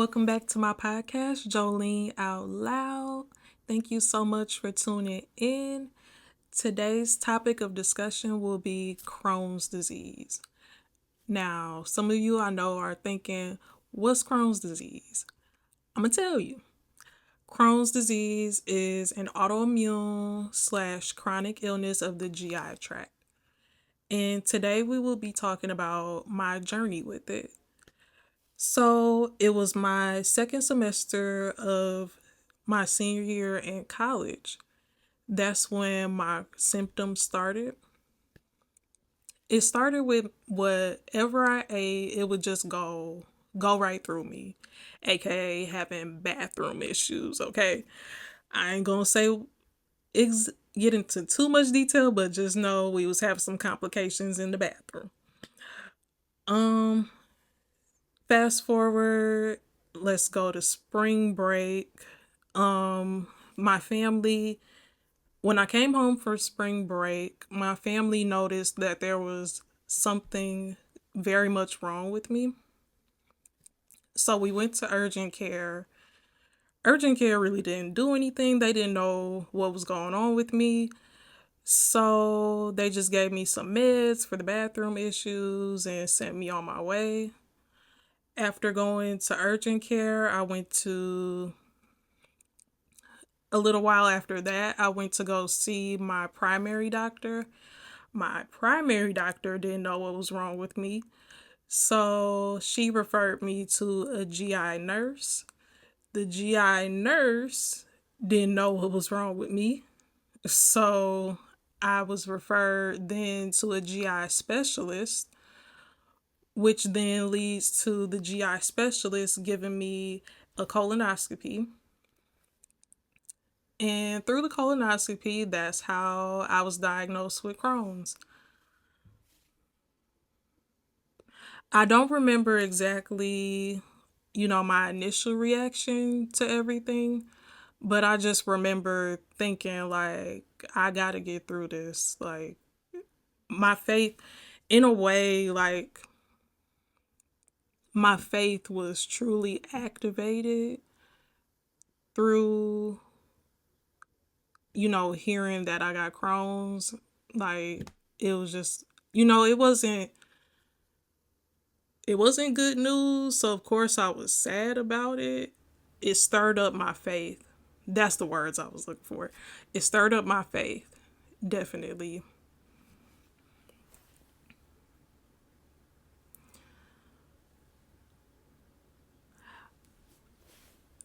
Welcome back to my podcast, Jolene Out Loud. Thank you so much for tuning in. Today's topic of discussion will be Crohn's disease. Now, some of you I know are thinking, what's Crohn's disease? I'm going to tell you. Crohn's disease is an autoimmune slash chronic illness of the GI tract. And today we will be talking about my journey with it. So it was my second semester of my senior year in college. That's when my symptoms started. It started with whatever I ate, it would just go right through me, aka having bathroom issues. Okay, I ain't gonna say get into too much detail, but just know we was having some complications in the bathroom. Um, Fast forward, let's go to spring break. My family, when I came home for spring break, my family noticed that there was something very much wrong with me. So we went to urgent care. Urgent care really didn't do anything. They didn't know what was going on with me. So they just gave me some meds for the bathroom issues and sent me on my way. After going to urgent care, a little while after that, I went to go see my primary doctor. My primary doctor didn't know what was wrong with me. So she referred me to a GI nurse. The GI nurse didn't know what was wrong with me. So I was referred then to a GI specialist, which then leads to the GI specialist giving me a colonoscopy. And through the colonoscopy, that's how I was diagnosed with Crohn's. I don't remember exactly, my initial reaction to everything, but I just remember thinking, like, I gotta get through this. Like, my faith, in a way, like, my faith was truly activated through, hearing that I got Crohn's. Like, it was just, it wasn't good news, so of course I was sad about it. It stirred up my faith. That's the words I was looking for. It stirred up my faith, definitely.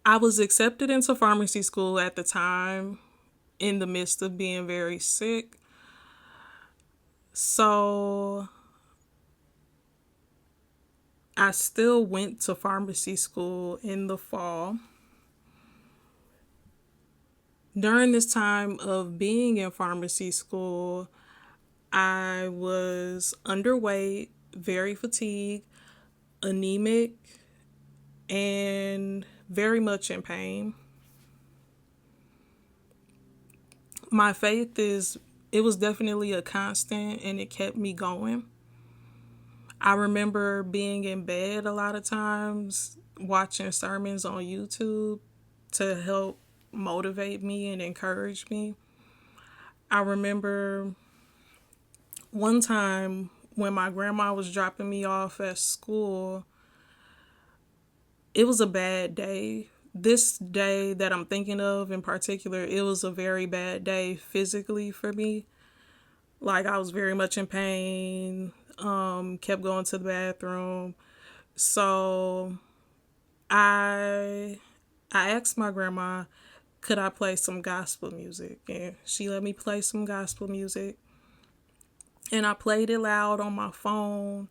I was accepted into pharmacy school at the time in the midst of being very sick. So I still went to pharmacy school in the fall. During this time of being in pharmacy school, I was underweight, very fatigued, anemic, and very much in pain. My faith it was definitely a constant and it kept me going. I remember being in bed a lot of times, watching sermons on YouTube to help motivate me and encourage me. I remember one time when my grandma was dropping me off at school, it was a bad day. This day that I'm thinking of in particular, it was a very bad day physically for me. Like, I was very much in pain, kept going to the bathroom. So I I asked my grandma, could I play some gospel music? And she let me play some gospel music. And I played it loud on my phone.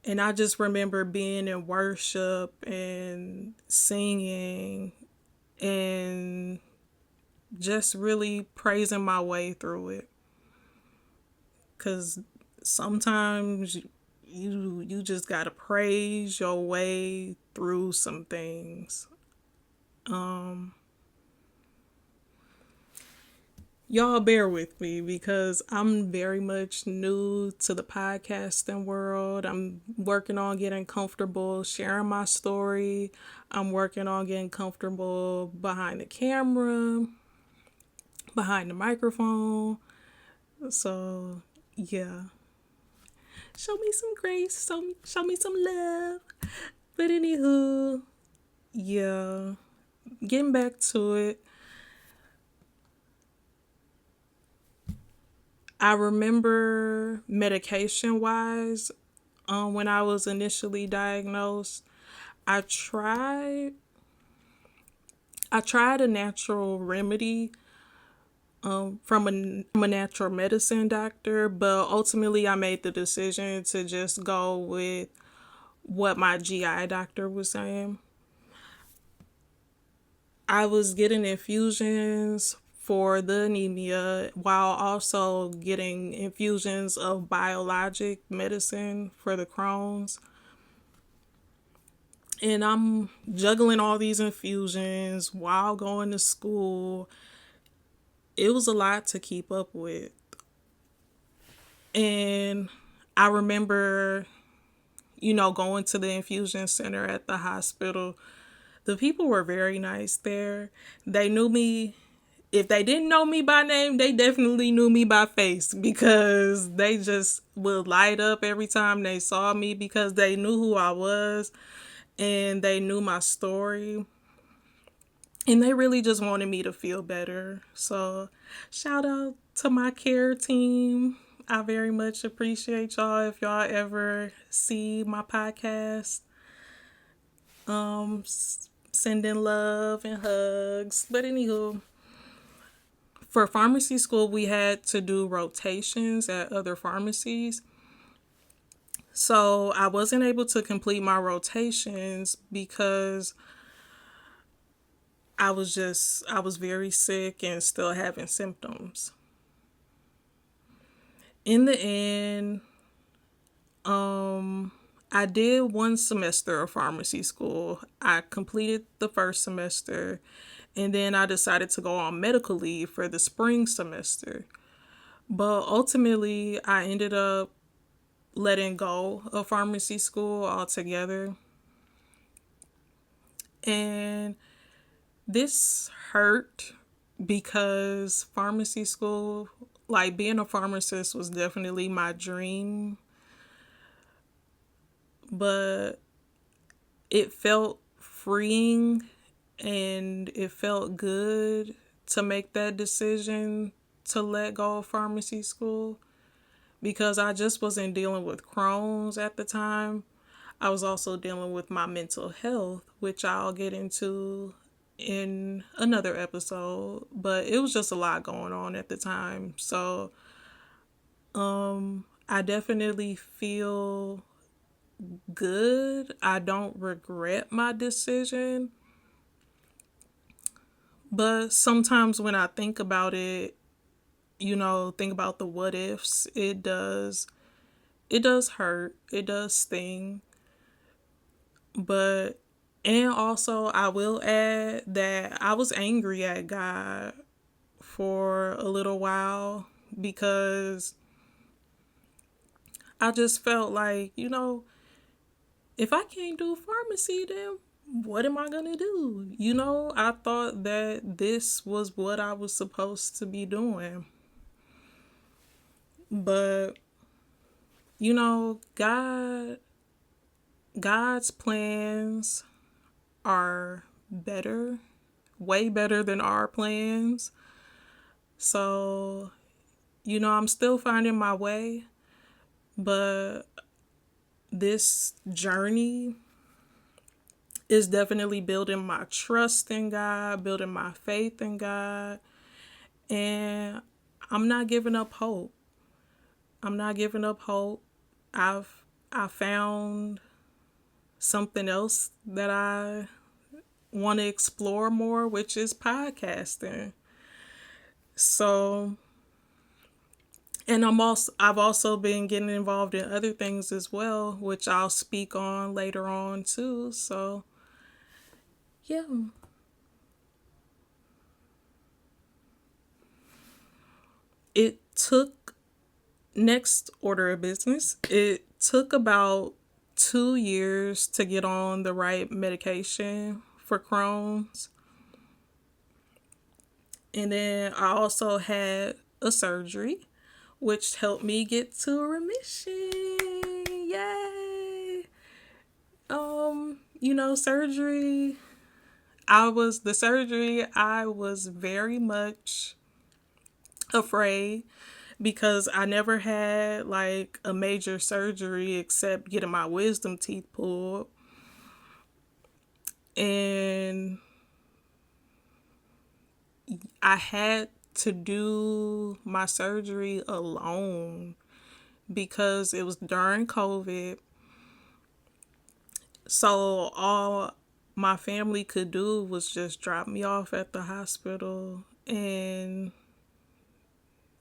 And I just remember being in worship and singing and just really praising my way through it. Cause sometimes you just gotta praise your way through some things. Y'all bear with me because I'm very much new to the podcasting world. I'm working on getting comfortable sharing my story. I'm working on getting comfortable behind the camera, behind the microphone. So, yeah. Show me some grace, show me some love. But anywho, yeah, getting back to it. I remember medication wise, when I was initially diagnosed, I tried I tried a natural remedy from a natural medicine doctor, but ultimately I made the decision to just go with what my GI doctor was saying. I was getting infusions for the anemia while also getting infusions of biologic medicine for the Crohn's. And I'm juggling all these infusions while going to school. It was a lot to keep up with. And I remember, going to the infusion center at the hospital. The people were very nice there. They knew me. If they didn't know me by name, they definitely knew me by face because they just would light up every time they saw me because they knew who I was and they knew my story. And they really just wanted me to feel better. So, shout out to my care team. I very much appreciate y'all if y'all ever see my podcast. Sending love and hugs. But anywho, for pharmacy school, we had to do rotations at other pharmacies. So I wasn't able to complete my rotations because I was very sick and still having symptoms. In the end, I did one semester of pharmacy school. I completed the first semester and then I decided to go on medical leave for the spring semester. But ultimately, I ended up letting go of pharmacy school altogether. And this hurt because pharmacy school, like being a pharmacist, was definitely my dream. But it felt freeing and it felt good to make that decision to let go of pharmacy school because I just wasn't dealing with Crohn's at the time. I was also dealing with my mental health, which I'll get into in another episode, but it was just a lot going on at the time. So, I definitely feel good. I don't regret my decision, but sometimes when I think about it, think about the what ifs, it does hurt. It does sting. But and also I will add that I was angry at God for a little while because I just felt like, if I can't do pharmacy, then what am I going to do? I thought that this was what I was supposed to be doing. But, God's plans are better, way better than our plans. So, I'm still finding my way, but this journey is definitely building my trust in God, building my faith in God, and I'm not giving up hope. I'm not giving up hope. I found something else that I want to explore more, which is podcasting. So, and I've also been getting involved in other things as well, which I'll speak on later on too. So, yeah. it took, next order of business, it took about 2 years to get on the right medication for Crohn's. And then I also had a surgery, which helped me get to a remission. Yay! Surgery. I was very much afraid because I never had like a major surgery except getting my wisdom teeth pulled. And I had to do my surgery alone because it was during COVID. So all my family could do was just drop me off at the hospital, and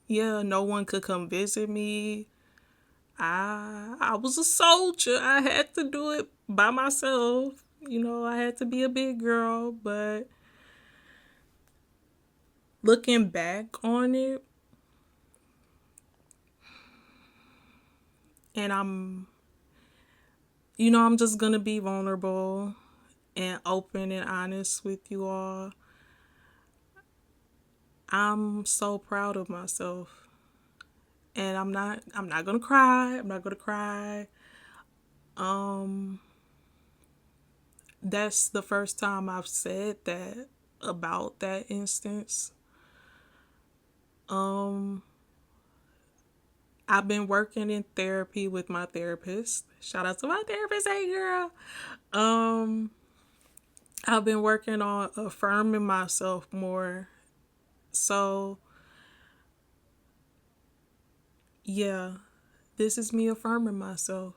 yeah, no one could come visit me. I was a soldier. I had to do it by myself. I had to be a big girl, but looking back on it, and I'm just going to be vulnerable and open and honest with you all. I'm so proud of myself. And I'm not going to cry. I'm not going to cry. That's the first time I've said that about that instance. I've been working in therapy with my therapist. Shout out to my therapist, hey girl. I've been working on affirming myself more. So, yeah, this is me affirming myself.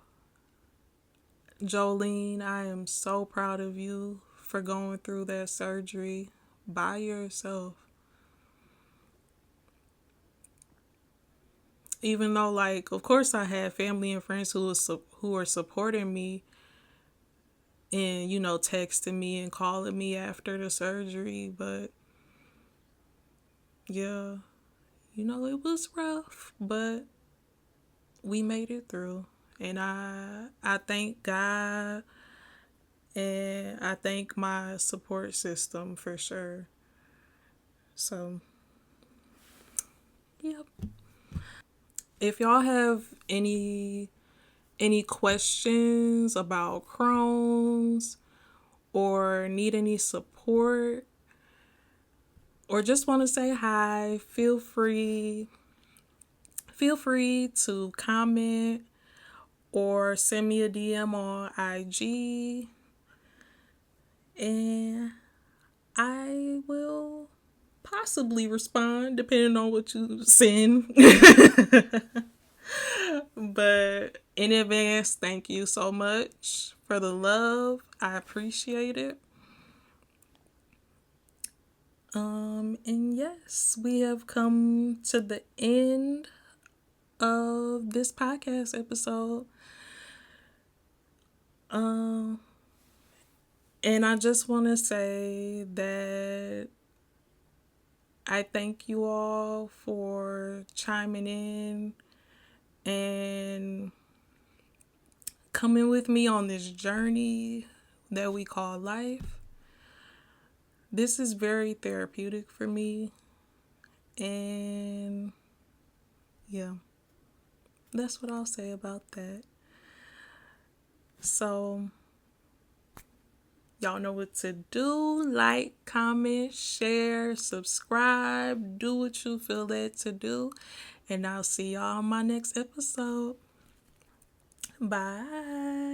Jolene, I am so proud of you for going through that surgery by yourself. Even though, like, of course, I had family and friends who were supporting me and texting me and calling me after the surgery, but yeah, it was rough, but we made it through, and I thank God, and I thank my support system for sure. So, yep. If y'all have any questions about Crohn's or need any support or just want to say hi, feel free to comment or send me a DM on IG, and I will possibly respond depending on what you send. But in advance, thank you so much for the love. I appreciate it. And yes, we have come to the end of this podcast episode. And I just want to say that I thank you all for chiming in and coming with me on this journey that we call life. This is very therapeutic for me. And yeah, that's what I'll say about that. So, y'all know what to do. Like, comment, share, subscribe. Do what you feel led to do. And I'll see y'all on my next episode. Bye.